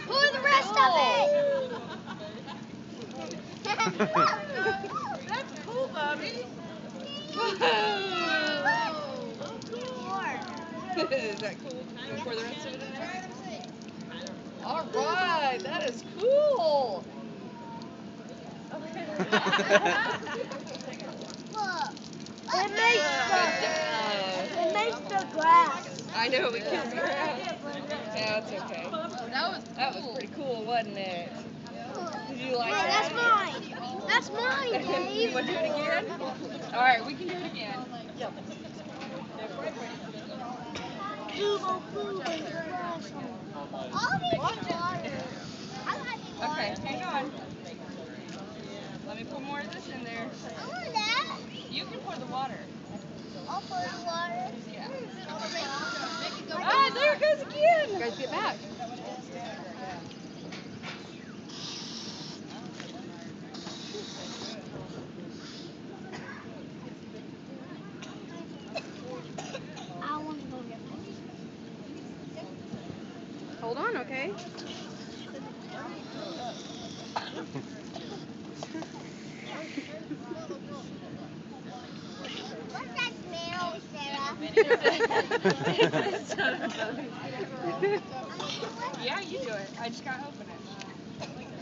Pour the rest of it. That's cool, Bobby. Is that cool? You pour the rest of it in there? All right, that is cool. It makes the grass. I know, we killed the grass. Yeah, it's okay. That was pretty cool, wasn't it? Did you like that? That's mine. That's mine, You Dave. want to do it again? All right, we can do it again. Okay, hang on. Let me put more of this in there. I want that. You can pour the water. I'll pour the water. Yeah. Ah, there it goes again. You guys get back. I want to go get mine. Hold on, okay? What's that smell, Sarah? Yeah, you do it. I just gotta open it.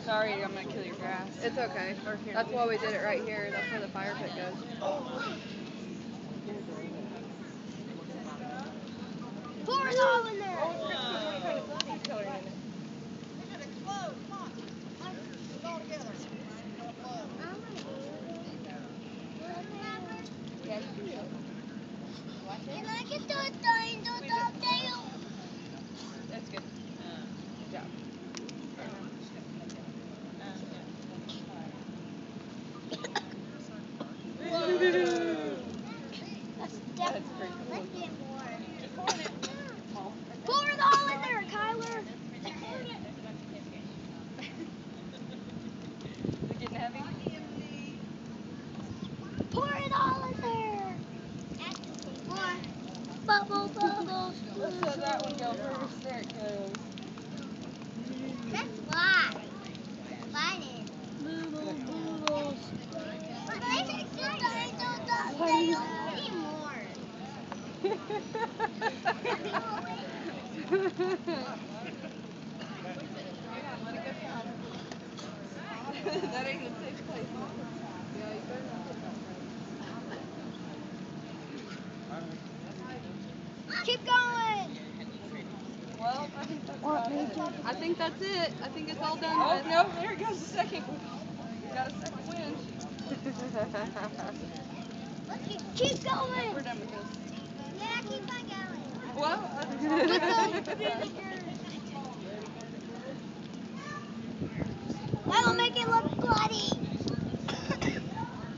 Sorry, I'm gonna kill your grass. It's okay. That's why we did it right here. That's where the fire pit goes. Pour it all in there. Oh, we're gonna put what kind of food coloring in it? Yeah, you can do it. Can I get the dinosaur tail? That's good. Good job. That's That's pretty cool. Let's get more. Pour it all in there, Kyler. Is it getting heavy? Pour it all in there. More. Bubbles. Let's let that one go first. There it goes. That's why. Find it. Bubbles. But I think the dinosaur tail need more. That ain't gonna take place. Yeah, you better not put that. Keep going. Well, I think that's about it. I think that's it. I think it's all done. Oh, no, there goes the second one. Got a second win. Keep going. We're done with this. Yeah, keep on going. Well, That'll make it look bloody. it's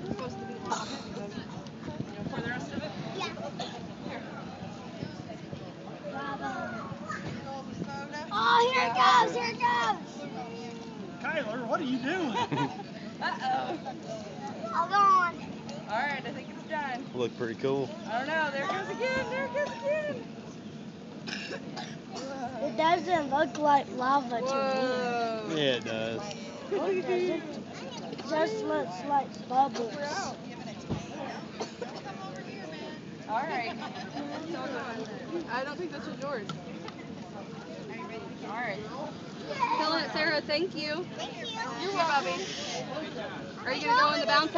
supposed to be long. You want pour the rest of it? Yeah. Here. Oh, here it goes. Kyler, what are you doing? Uh-oh. All gone. All right, I think it's done. Look pretty cool. I don't know. There it goes again. It doesn't look like lava to Whoa. Yeah, it does. me. It just looks like bubbles. All right. I don't think this is yours. All right. Tell it, Sarah, thank you. Thank you. You're welcome. Are you going to go in the bounce house?